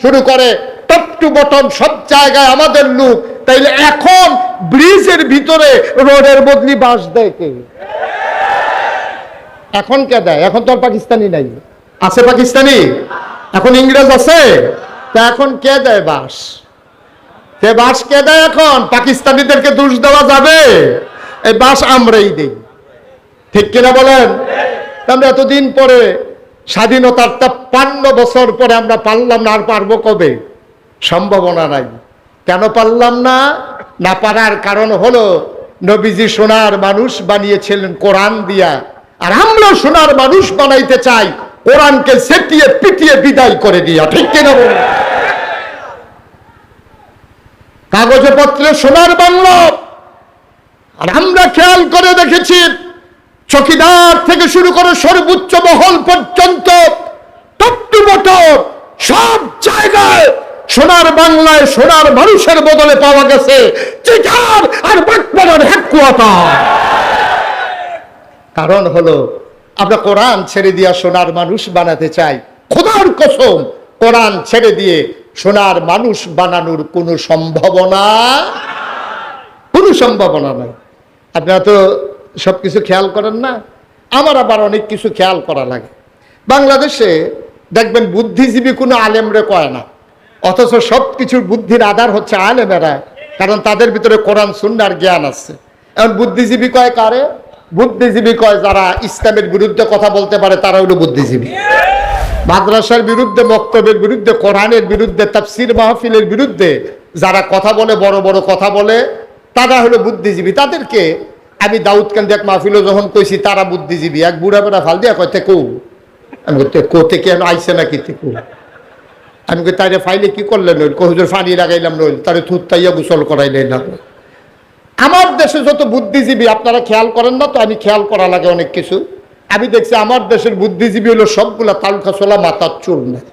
শুরু করে top to bottom সব জায়গায় আমাদের লোক। তাইলে এখন ব্রিজের ভিতরে রোডের বদলি বাস দেয় কে? এখন কে দেয়? এখন তো আর পাকিস্তানি নাই। আছে পাকিস্তানি? এখন ইংরেজ আছে? তা এখন কে দেয় বাস? কে বাস কে দেয়? এখন পাকিস্তানিদেরকে দোষ দেওয়া যাবে? এই বাস আমরাই দেই, ঠিক কিনা বলেন? আমরা এতদিন পরে স্বাধীনতার ৫৩ বছর পরে আমরা পারলাম না, আর পারবো কবে? সম্ভাবনা নাই। কেন পারলাম না? না পারার কারণ হলো নবীজি সোনার মানুষ বানিয়েছিলেন কোরআন দিয়া, আর আমরা সোনার মানুষ বানাইতে চাই কোরআনকে সেটিয়ে পিটিয়ে বিদায় করে দিয়া, ঠিক কিনা বলেন? কাগজে পত্রে সোনার বাংলা, আর আমরা খেয়াল করে দেখেছি চকিদার থেকে শুরু করে সর্বোচ্চ মহল পর্যন্ত টপ টু বটম সব জায়গায় সোনার বাংলায় সোনার মানুষের বদলে পাওয়া গেছে চিটার আর বাটপাড়ার হেডকোয়ার্টার। কারণ হলো আমরা কোরআন ছেড়ে দিয়া সোনার মানুষ বানাতে চাই। খোদার কসম, কোরআন ছেড়ে দিয়ে সোনার মানুষ বানানোর কোনো সম্ভাবনা নাই। আপনারা তো সবকিছু খেয়াল করেন না, আমার আবার অনেক কিছু খেয়াল করা লাগে। বাংলাদেশে দেখবেন বুদ্ধিজীবী কোনো আলেমরে কয় না, অথচ সবকিছুর বুদ্ধির আধার হচ্ছে আলেমেরা, কারণ তাদের ভিতরে কোরআন সুন্নাহর জ্ঞান আছে। এখন বুদ্ধিজীবী কয় কারে? বুদ্ধিজীবী কয় যারা ইসলামের বিরুদ্ধে কথা বলতে পারে তারা হলো বুদ্ধিজীবী। মাদ্রাসার বিরুদ্ধে, বক্তব্যের বিরুদ্ধে, কোরআনের বিরুদ্ধে, তাফসীর মাহফিলের বিরুদ্ধে যারা কথা বলে, বড় বড় কথা বলে, তারা হলো বুদ্ধিজীবী। তাদেরকে আমি দাউদকান্দি এক মাহফিলও যখন কইছি তারা বুদ্ধিজীবী, এক বুড়া বেড়া ফাল দিয়া কয় তেকু, আমি কোথে কেন আইসে নাকি তেকু, আমি কই তাইরে ফাইলে কি করলেন? হুজুর পানি লাগাইলাম, নইল তারে থুতাইয়া গোসল করাইলেন না। আমার দেশে যত বুদ্ধিজীবী আপনারা খেয়াল করেন না তো, আমি খেয়াল করা লাগে অনেক কিছু। আমি দেখছি আমার দেশের বুদ্ধিজীবী হলো সবগুলা তালখা ছোলা, মাথার চুল নেই।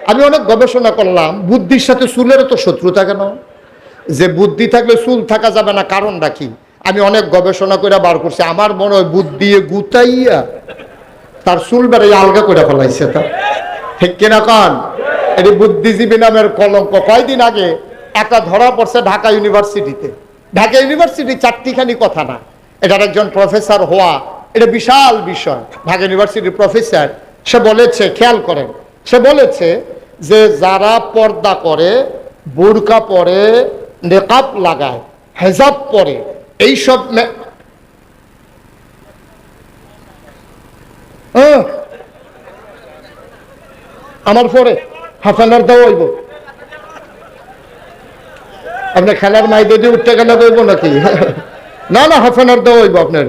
আমি অনেক গবেষণা করলাম, বুদ্ধির সাথে চুলের তো শত্রুতা কেন? যে বুদ্ধি থাকলে চুল থাকা যাবে না, কারণটা কি? আমি অনেক গবেষণা করে বার করছি, আমার মনে হয় বুদ্ধি গুতাইয়া তার চুল বেড়ে আলগা করে ফেলাইছে। তা ঠিক কিনা কন? এটি বুদ্ধিজীবী নামের কলঙ্ক। কয়দিন আগে একটা ধরা পড়ছে ঢাকা ইউনিভার্সিটিতে। ঢাকা ইউনিভার্সিটি চারটিখানি কথা না, এটার একজন প্রফেসর হওয়া এটা বিশাল বিষয়। ঢাকা ইউনিভার্সিটির প্রফেসর, সে বলেছে, খেয়াল করেন, সে বলেছে যে যারা পর্দা করে, বুরকা পরে, নেকাব লাগায়, হেজাব পরে, এইসব আমার পরে হাফানার দেওয়া হইব। আপনার খেলার মাইদে দিয়ে উঠতে গেলে বলবো নাকি? না না, হাফানার দেওয়া হইব আপনার।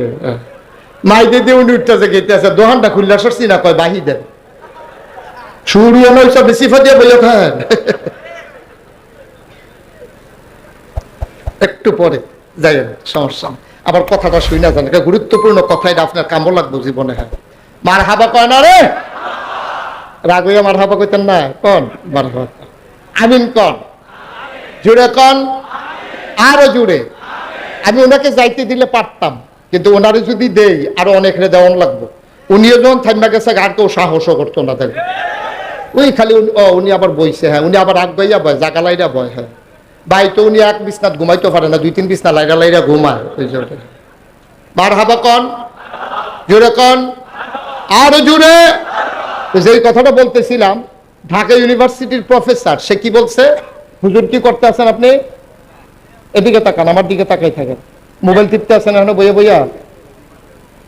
মাইদে দিয়ে উনি উঠতেছে, গেতে আছে, দোহানটা খুললে সরছি না, কয় বাহি দেন শুরু সব বেশি ফাটিয়ে বইয়া থাকেন। একটু পরে যাই, সমস্যা। আবার কথাটা শুই না জানেন, গুরুত্বপূর্ণ কথা, এটা আপনার কামও লাগবো জীবনে। হ্যাঁ, মার হাবা কয় না রে, রাগ হইয়া মার হাবা কইতেন না, কন মার হাবা, আমিন কন, জুড়ে কন, আরো জুড়ে। আমি ওনাকে যাইতে দিলে পারতাম, কিন্তু ওনারে যদি দেই আরো অনেকরে দেওয়ান লাগবো। উনিও যখন থাইমা গেছে আর কেউ সাহসও করতো না থাকবে, ওই খালি উনি আবার বইছে। হ্যাঁ, উনি আবার আগ গাইয়া বয়, জাগা লাইরা বয়। হ্যাঁ ভাই, তো উনি এক বিছনাত ঘুমাইতে পারে না, 2-3 বিছনা লাইরা লাইরা ঘুমায়। মার হাবা কন, জুড়ে কন, আরো জুড়ে। যেই কথাটা বলতেছিলাম, ঢাকা ইউনিভার্সিটির প্রফেসর, সে কি বলছে? হুজুর কি করতে আছেন আপনি? এদিকে তাকান, আমার দিকে তাকাই থাকেন। মোবাইল টিপতে আছেন এখন বইয়া বইয়া?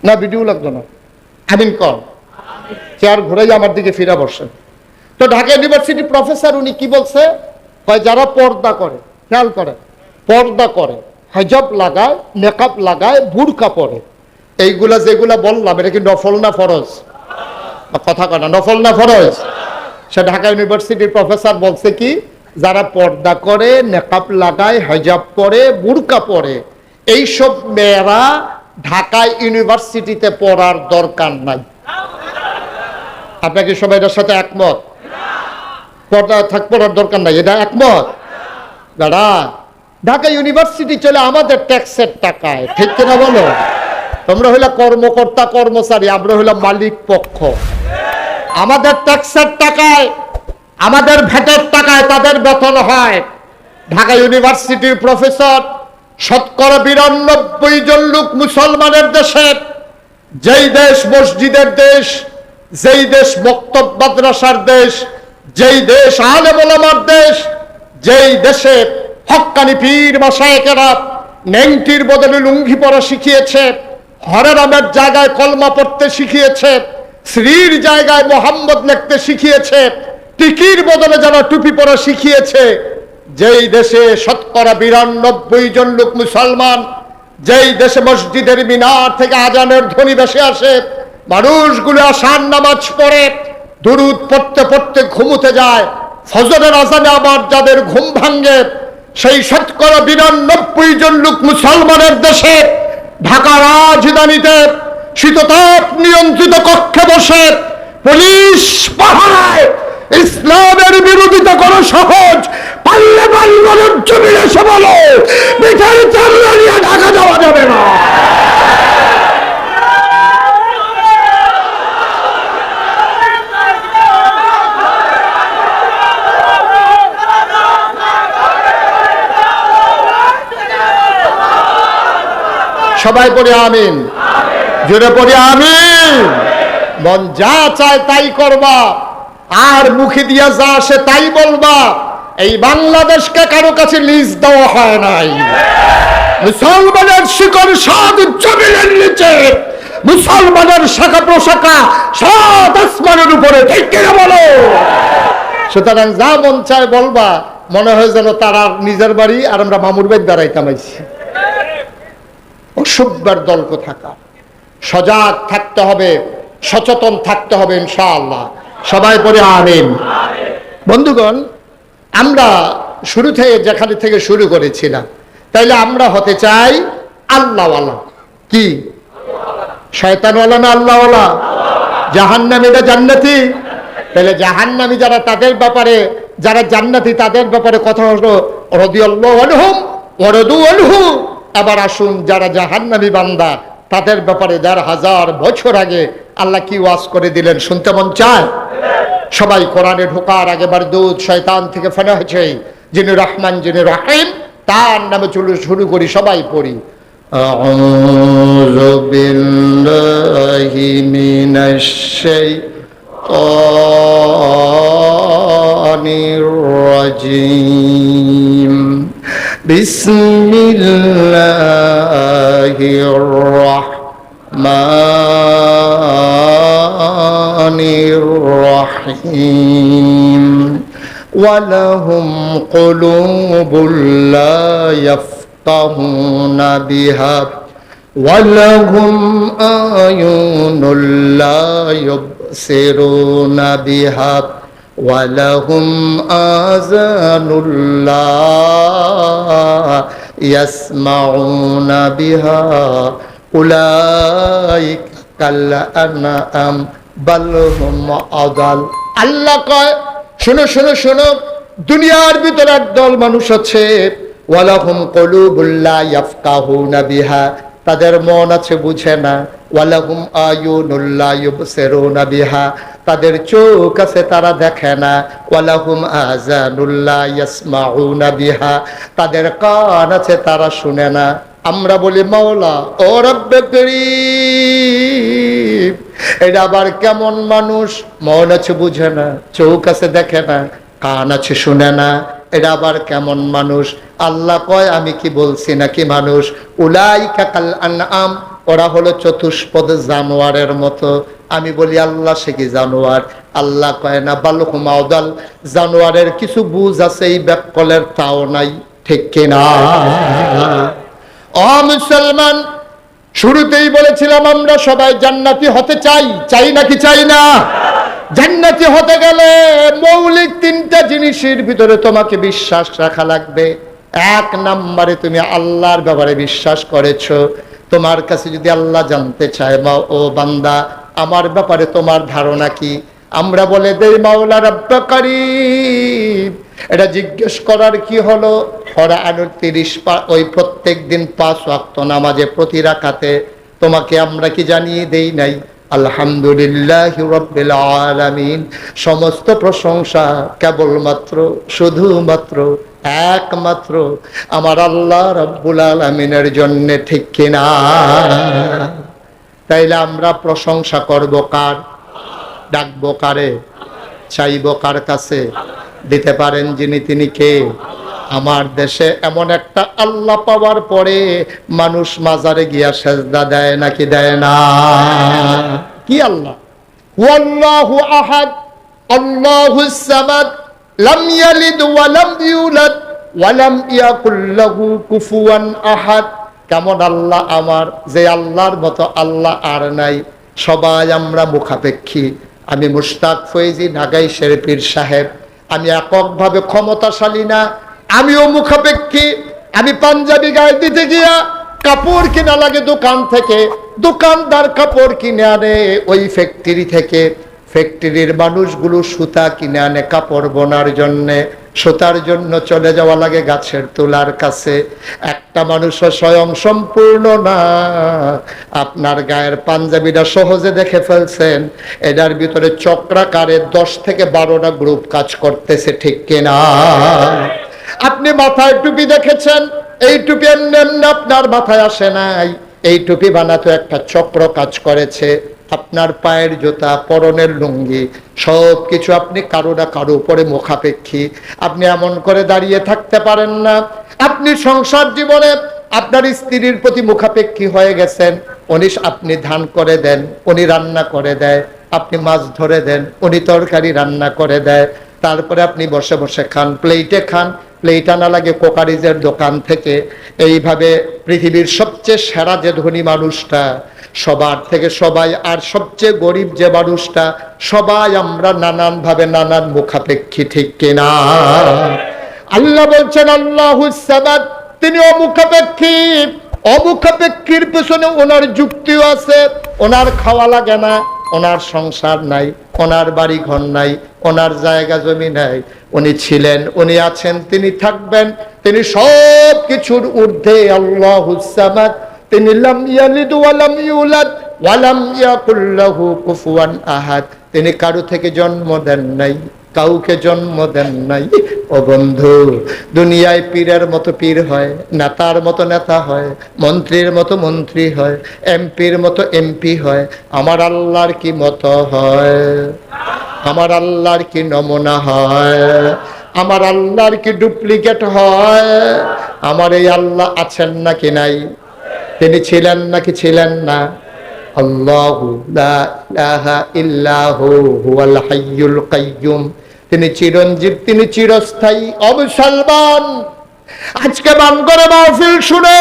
না, ভিডিও লাগতো না। আমিন কন, চেয়ার ঘুরাই আমার দিকে ফিরা বসেন। তো ঢাকা ইউনিভার্সিটির প্রফেসর উনি কি বলছে? যারা পর্দা করে, খেয়াল করে, পর্দা করে, হিজাব লাগায়, নেকাব লাগায়, বুরকা পরে, এইগুলা যেগুলা বললাম, এটা কি নফল না ফরজ? কথা কয় না, নফল না ফরজ? সে ঢাকা ইউনিভার্সিটির প্রফেসর বলছে কি, যারা পর্দা করে, নেকাব লাগায়, হিজাব পরে, বুরকা পরে, এইসব মেয়েরা ঢাকা ইউনিভার্সিটিতে পড়ার দরকার নাই। আপনাকে সবাই এটার সাথে একমত? পর্দা পড়ার দরকার নাই, এটা একমত? দাদা, ঢাকা ইউনিভার্সিটি চলে আমাদের ট্যাক্সের টাকায়, ঠিক কিনা বলো? তোমরা হইলা কর্মকর্তা কর্মচারী, আমরা হইলাম মালিক পক্ষ। আমাদের ট্যাক্সের টাকায় আমাদের ভ্যাটের টাকায় তাদের বেতন হয়। ঢাকা ইউনিভার্সিটির প্রফেসর, শতকরা ৯২ জন লোক মুসলমানের দেশে, যেই দেশ মসজিদের দেশ, যেই দেশ মক্তব মাদ্রাসার দেশ, যেই দেশ আলেম ওলামার দেশ, যেই দেশে হক্কানি পীর মাশায়েখেরা নেংটির বদলে লুঙ্গি পরা শিখিয়েছে, হরে রামের জায়গায় কলমা পড়তে শিখিয়েছে, শ্রীর জায়গায় মোহাম্মদ লিখতে শিখিয়েছে, টিকির বদলে যারা টুপি পরা শিখিয়েছে, যেই দেশে শতকরা ৯২ জন লোক মুসলমান, যেই দেশে মসজিদের মিনার থেকে আজানের ধ্বনি ভেসে আসে, মানুষগুলো আশার নামাজ পড়ে, দুরুদ পড়তে পড়তে ঘুমোতে যায়, ফজরের আজানে আবার যাদের ঘুম ভাঙ্গে, সেই শতকরা ৯২ জন লোক মুসলমানের দেশে ঢাকা রাজধানীতে শীততাপ নিয়ন্ত্রিত কক্ষে বসে পুলিশ পাহারায় ইসলামের বিরোধিতা করা সহজ, পাল্লে পাল্লের জমি এসে বলো পিঠের চামড়া নিয়ে ঢাকা যাওয়া যাবে না। সবাই পড়ে আমিন, জোরে পড়ে আমিন। মন যা চায় তাই করবা, আর মুখে দিয়া যা আসে তাই বলবা। এই বাংলাদেশকে কারো কাছে লিজ দেওয়া হয় নাই। মুসলমানের শিকড় সাত জমিনের নিচে, মুসলমানের শাখা প্রশাখা সাত আসমানের উপরে, ঠিক কিনা বলো? সুতরাং যা মন চায় বলবা, মনে হয় যেন তারা নিজের বাড়ি আর আমরা মামুর বাড়ি বেড়াইতাম আইছি। অসভ্যের দল কোথাকার। সজাগ থাকতে হবে, সচেতন থাকতে হবে ইনশাআল্লাহ। সবাই পড়ে আমিন। বন্ধুগণ, আমরা শুরু থেকে যেখানে থেকে শুরু করেছিলাম, তাইলে আমরা হতে চাই আল্লাহওয়ালা। কি শয়তানওয়ালা না আল্লাহওয়ালা? জাহান্নামীরা জান্নাতি। তাহলে জাহান্নামী যারা, তাদের ব্যাপারে, যারা জান্নাতি তাদের ব্যাপারে কথা হলো রাদিয়াল্লাহু আনহুম ওয়া রাদু আনহু। এবার আসুন যারা জাহান্নামী বান্দা, তাদের ব্যাপারে ১,৫০০ বছর আগে আল্লাহ কি ওয়াজ করে দিলেন শুনতে মন চায়? সবাই কোরআনে ঢোকার আগে বারদুদ শয়তান থেকে ফেনা হয়েছে, যিনি রহমান যিনি রহিম, তার নামে শুরু করি, সবাই পড়ি। আউযু বিল্লাহি মিনাশ শাইতানির রাজীম। বিসমিল্লাহির রাহমানির রাহিম। ওয়ালাহুম কুলুবুল লা ইয়াফকাহুনা বিহা ওয়ালাহুম আয়ুনুল লা ইউবসিরুনা বিহা ওয়ালাহুম আযানুল লা ইয়াসমাউনা বিহা উলাইকা কাল আনআম বাল হুম আদাল। আল্লাহ কয়, শোনো শোনো শোনো, দুনিয়ার ভিতরে একদল মানুষ আছে, ওয়ালাহুম কুলুবুল লা ইয়াফকাহুনা বিহা, তাদের মন আছে বুঝে না, ওয়ালাহুম আয়ুনুল লা ইউবসিরুনা বিহা, তাদের চোখ আছে তারা দেখে না, ওয়ালাহুম আযানুল লা ইয়াসমাউনা বিহা, তাদের কান আছে তারা শুনে না। আমরা বলি মাওলা ও রব্বে করিম, এটা আবার কেমন মানুষ? মন আছে বুঝে না, চোখ আছে দেখে না, কান আছে শুনে না, এটা আবার কেমন মানুষ? আল্লাহ কয়, আমি কি বলছি নাকি মানুষ? উলাইকা কাল আনআম, ওরা হলো চতুষ্পদ জানোয়ারের মতো। আমি বলি আল্লাহ সে কি জানোয়ার? আল্লাহ কয় না, বাল হুম আদাল, জানোয়ারের কিছু বুঝ আছে, এই ব্যাককলের তাও নাই, ঠিক কিনা? ও মুসলমান, শুরুতেই বলেছিলাম আমরা সবাই জান্নাতি হতে চাই, চাই নাকি চাই না? জান্নাতি হতে গেলে মৌলিক 3টা জিনিসের ভিতরে তোমাকে বিশ্বাস রাখা লাগবে। 1 নম্বরে তুমি আল্লাহর ব্যাপারে বিশ্বাস করেছো। তোমার কাছে যদি আল্লাহ জানতে চায়, মা ও বান্দা আমার ব্যাপারে তোমার ধারণা কি, আমরা বলে দেই মাওলা রব্বে করিম। এটা জিজ্ঞেস করার কি হলো? কোরআনের 30 ওই প্রত্যেক দিন 5 ওয়াক্ত নামাজে প্রতি রাকাতে তোমাকে আমরা কি জানিয়ে দেই নাই? আলহামদুলিল্লাহি রাব্বিল আলামিন। সমস্ত প্রশংসা কেবলমাত্র শুধুমাত্র একমাত্র আমার আল্লাহ রাব্বুল আলামিনের জন্য, ঠিক কিনা? তাইলে আমরা প্রশংসা করব কার? ডাকবো কারে? চাইব কার কাছে? দিতে পারেন যিনি, তিনি কে? আমার দেশে এমন একটা আল্লাহ পাওয়ার পরে মানুষ মাজারে গিয়া সেজদা দেয় নাকি দেয় না? কি আল্লাহ? ওয়াল্লাহু আহাদ আল্লাহুস সামাদ লাম ইয়ালিদ ওয়া লাম ইউলাদ ওয়া লাম ইয়াকুল লাহু কুফুয়ান আহাদ। কেমন আল্লাহ আমার, যে আল্লাহর মতো আল্লাহ আর নাই। সবাই আমরা মুখাপেক্ষী। আমি মুশতাক ফৈজি ঢাকাই শেরপীর সাহেব, আমি এককভাবে ক্ষমতাশালী না, আমিও মুখাপেক্ষী। আমি পাঞ্জাবি গায়ে দিতে গিয়া কাপড় কিনা লাগে দোকান থেকে, দোকানদার কাপড় কিনে আনে ওই ফ্যাক্টরি থেকে, ফ্যাক্টরির মানুষগুলো সুতা কিনে আনে কাপড় বোনার জন্যে, সুতার জন্য চলে যাওয়া লাগে গাছের তোলার কাছে। একটা মানুষও স্বয়ং সম্পূর্ণ না। আপনার গায়ের পাঞ্জাবিটা সহজে দেখে ফেলছেন, এটার ভিতরে চক্রাকারে 10 থেকে 12টা গ্রুপ কাজ করতেছে, ঠিক কিনা? আপনি মাথায় টুপি দেখেছেন, এই টুপি এমনি আপনার মাথায় আসে নাই, এই টুপি বানাতে একটা চক্র কাজ করেছে। আপনার পায়ের জুতা, পরনের লুঙ্গি, সব কিছু আপনি কারো না কারো উপরে মুখাপেক্ষী। আপনি এমন করে দাঁড়িয়ে থাকতে পারেন না। আপনি সংসার জীবনে আপনার স্ত্রীর প্রতি মুখাপেক্ষী হয়ে গেছেন। আপনি ধান করে দেন, উনি রান্না করে দেয়। আপনি মাছ ধরে দেন, উনি তরকারি রান্না করে দেয়। তারপরে আপনি বসে বসে খান, প্লেটে খান, প্লেট আনা লাগে কোকারিজের দোকান থেকে। এইভাবে পৃথিবীর সবচেয়ে সেরা যে ধনী মানুষটা, সবার থেকে সবাই, আর সবচেয়ে গরিব যে মানুষটা, সবাই আমরা নানান ভাবে নানান মুখাপেক্ষী, ঠিক কিনা? আল্লাহ বলছেন আল্লাহুস সামাদ, তিনি অমুখাপেক্ষী। অমুখাপেক্ষীর পেছনে ওনার যুক্তিও আছে। ওনার খাওয়া লাগে না, ওনার সংসার নাই, ওনার বাড়ি ঘর নাই, ওনার জায়গা জমি নাই। উনি ছিলেন, উনি আছেন, তিনি থাকবেন। তিনি সব কিছুর ঊর্ধ্বে আল্লাহুস সামাদ। তিনি লাম ইয়ালিদ ওয়া লাম ইউলাদ ওয়া লাম ইয়াকুল লাহু কুফুয়ান আহাদ। তিনি কারো থেকে জন্ম দেন নাই, কাউকে জন্ম দেন নাই। ও বন্ধু, দুনিয়ায় পীরের মতো পীর হয়, নেতার মতো নেতা হয়, মন্ত্রীর মতো মন্ত্রী হয়, এমপির মতো এমপি হয়। আমার আল্লাহর কি মতো হয়? আমার আল্লাহর কি নমুনা হয়? আমার আল্লাহর কি ডুপ্লিকেট হয়? আমার এই আল্লাহ আছেন নাকি নাই? তিনি ছিলেন নাকি ছিলেন না? আল্লাহু লা ইলাহা ইল্লাহু হুয়াল হাইয়ুল কাইয়্যুম। তিনি চিরঞ্জীব, তিনি চিরস্থায়ী। অবসলমান, আজকে বান করে মাহফিল শুনে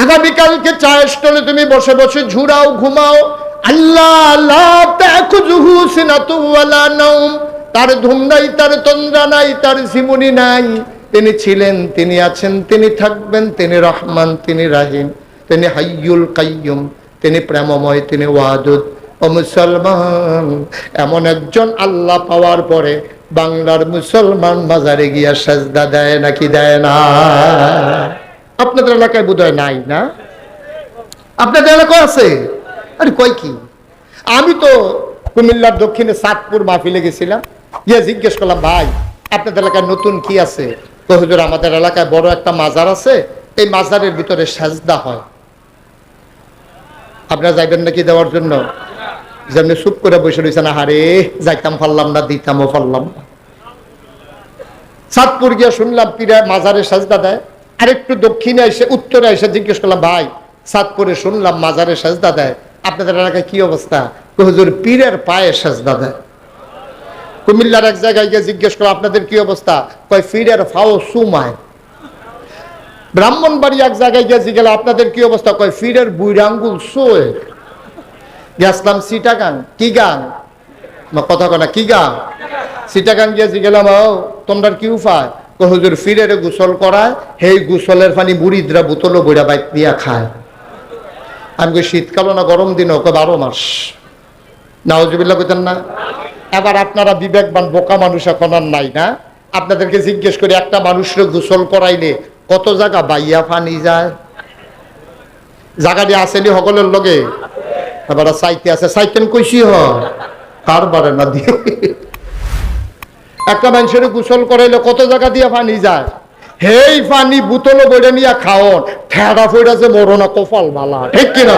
আগামীকালকে চায়ের স্টলে তুমি বসে বসে ঝুরাও, ঘুমাও। আল্লাহ লা তাখুযুহু সিনাতু ওয়ালা নাওম, তার ঘুম নাই, তার তন্দ্রা নাই, তার ঝিমুনি নাই। তিনি ছিলেন, তিনি আছেন, তিনি থাকবেন। তিনি রহমান, তিনি রাহিম, তিনি হাইয়ুল কাইয়্যুম, তিনি প্রেমময়, তিনি ওয়াদুদ। ও মুসলমান, এমন একজন আল্লাহ পাওয়ার পরে বাংলার মুসলমান মাজারে গিয়া সেজদা দেয় নাকি দেয় না? আপনাদের এলাকায় বোধহয় নাই না? আপনাদের এলাকায় আছে? আরে কই কি, আমি তো কুমিল্লার দক্ষিণে চাঁদপুর মাহফিলে গেছিলাম, গিয়ে জিজ্ঞেস করলাম, ভাই আপনাদের এলাকায় নতুন কি আছে? তো হুজুর, আমাদের এলাকায় বড় একটা মাজার আছে, এই মাজারের ভিতরে সেজদা হয়। আপনারা যাইবেন নাকি দেওয়ার জন্য? যেমনি চুপ করে বসে রয়েছে না, হারে যাইতাম পারলাম না, দিতামও পারলাম না। চাঁদপুর গিয়ে শুনলাম পীরা মাজারে সেজদা দেয়। আরেকটু দক্ষিণে এসে, উত্তরে এসে জিজ্ঞেস করলাম, ভাই চাঁদপুরে শুনলাম মাজারে সেজদা দেয়, আপনাদের এলাকায় কি অবস্থা? হুজুর, পীরের পায়ে সেজদা দেয়। কুমিল্লার এক জায়গায় গিয়ে জিজ্ঞেস করলাম, আপনাদের কি অবস্থা? কয় পীরের ফাও সুমায়। ব্রাহ্মণবাড়ি এক জায়গায় গিয়ে জিজ্ঞেস, আপনাদের কি অবস্থা? কয় পীরের বুইরা আঙ্গুল সোয়ে। গেছিলাম চিটাগাং। কি গান? কথা কনা কি গান? চিটাগাং গিয়ে জিজ্ঞেলাম, ও তোমরা কি উপায়? হুজুর, ফিরের গোসল করায়, সেই গোসলের পানি বুড়িদরা বোতলও বইরা বাইক দিয়া খায়। আমি কই শীতকালও না গরম দিনও? 12 মাস। নাউজুবিল্লাহ কইতেন না? এবার আপনারা বিবেকবান বোকা মানুষ এখন আর নাই না? আপনাদেরকে জিজ্ঞেস করি, একটা মানুষের গোসল করাইলে কত জায়গা বাইয়া পানি যায়? জায়গাটি আসেনি সকলের লগে? এবার চাইতে আছে চাইতেন কইসি কারবারে না দিয়ে একটা মানুষের গোসল করাইলে কত জায়গা দিয়ে পানি যায়, হেই পানি বোতলে বইটা নিয়ে খাওন ঠেড়া ফইরা যে মরো না কপাল বালা, ঠিক কিনা?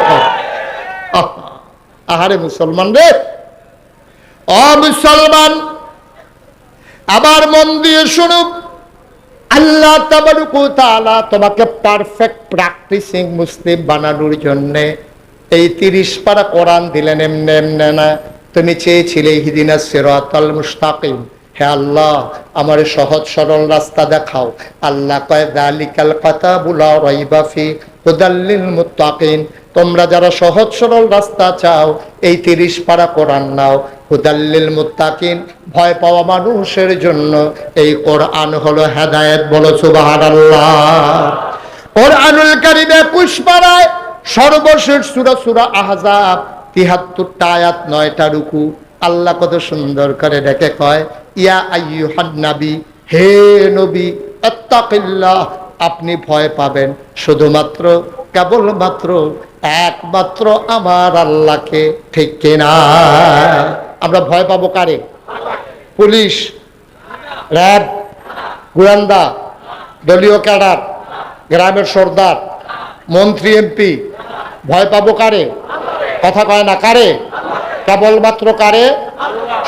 আহারে মুসলমান রে, ও মুসলমান আবার মন দিয়ে শুনুক, আল্লাহ তাবারক ওয়া তাআলা তোমাকে পারফেক্ট প্র্যাকটিসিং মুসলিম বানানোর জন্য এই 30 পারা কোরআন দিলেন এমনি এমনি না। তুমি চেয়েছিলে ইহদিনাস সিরাতাল মুস্তাকিম, হে আল্লাহ আমার সহজ সরল রাস্তা দেখাও। আল্লাহ কয় যালিকাল কিতাবু লা রাইবা ফি হুদাল লিল মুত্তাকিন, তোমরা যারা সহজ সরল রাস্তা চাও এই 30 পারা কোরআন নাও। হুদাল লিল মুত্তাকিন, ভয় পাওয়া মানুষের জন্য এই কোরআন হলো হেদায়েত। বলো সুবহানাল্লাহ। কোরআনুল কারীম 21 পারায় সর্বশেষ সূরা সূরা আহজাব 73টা আয়াত 9টা রুকু। আল্লাহ কত সুন্দর করে ডেকে কয়, ইয়া আইয়ুহান নবী, হে নবী, আত্তাকিল্লাহ, আপনি ভয় পাবেন শুধুমাত্র কেবলমাত্র একমাত্র আমার আল্লাহকে, ঠিক কিনা? আমরা ভয় পাবো কারে? পুলিশ, র্যাব, গোয়েন্দা, দলীয় ক্যাডার, গ্রামের সর্দার, মন্ত্রী, এমপি, ভয় পাবো কারে? কথা কয় না, কারে? কেবলমাত্র কারে?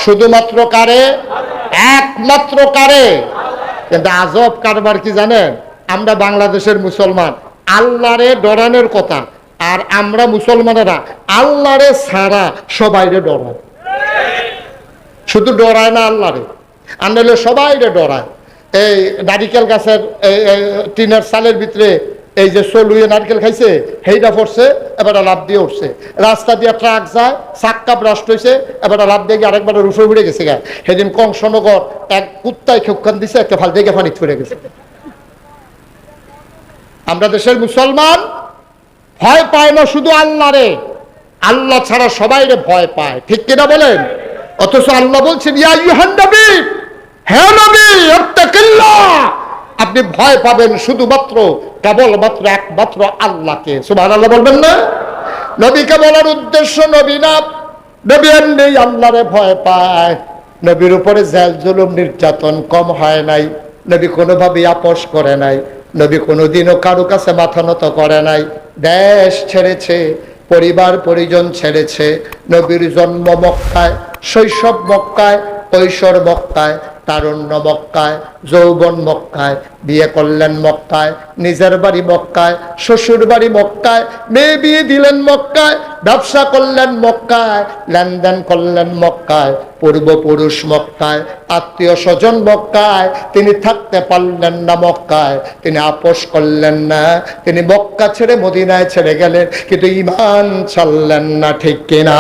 শুধুমাত্র কারে? একমাত্র কারে? কিন্তু আজব কারবার কি জানেন, আমরা বাংলাদেশের মুসলমান আল্লাহরে ডরানোর কথা, আর আমরা মুসলমানেরা আল্লাহরে ছাড়া সবাইরে ডরায়। শুধু ডরায় না আল্লাহরে, আনলে সবাইরে ডরায়। এই নারিকেল গাছের টিনের সালের ভিতরে এই যে চলুয়ে নারকেল খাইছে, সেইটা পড়ছে, এবার লাভ দিয়ে উঠছে। রাস্তা দিয়ে ট্রাক যায়, চাক্কা ব্রাস্ট হয়েছে, এবার লাভ দিয়ে গিয়ে আরেকবার রুফে উড়ে গেছে গা। সেদিন কংসনগর এক কুত্তায় খেউখান দিছে, একটা ফাল দিয়ে পানি ছুড়ে গেছে। আমরা দেশের মুসলমান ভয় পায় না শুধু আল্লাহরে, আল্লাহ ছাড়া সবাইরে ভয় পায়, ঠিক কিনা বলেন? অথচ আল্লাহ বলছেন, ইয়া আইয়ুহান নবী, হে নবী, ইত্তাকিল্লাহ, আপনি ভয় পাবেন শুধুমাত্র কেবলমাত্র একমাত্র আল্লাহকে। সুবহানাল্লাহ বলবেন না? নবীকে বলার উদ্দেশ্য, নবী না, নবী এমনি আল্লাহরে ভয় পায়। নবীর উপরে জেল জুলুম নির্যাতন কম হয় নাই, নবী কোনোভাবেই আপোষ করে নাই, নবী কোনোদিনও কারো কাছে মাথা নত করে নাই। দেশ ছেড়েছে, পরিবার পরিজন ছেড়েছে, নবীর জন্ম মক্কায়, শৈশব মক্কায়, কৈশোর মক্কায়, তারুণ্য মক্কায়, যৌবন মক্কায়, বিয়ে করলেন মক্কায়, নিজের বাড়ি মক্কায়, শ্বশুর বাড়ি মক্কায়, মেয়ে বিয়ে দিলেন মক্কায়, ব্যবসা করলেন মক্কায়, লেনদেন করলেন মক্কায়, পূর্বপুরুষ মক্কায়, আত্মীয় স্বজন মক্কায়। তিনি থাকতে পারলেন না মক্কায়, তিনি আপোষ করলেন না, তিনি মক্কা ছেড়ে মদিনায় ছেড়ে গেলেন, কিন্তু ঈমান ছাড়লেন না, ঠিক কিনা?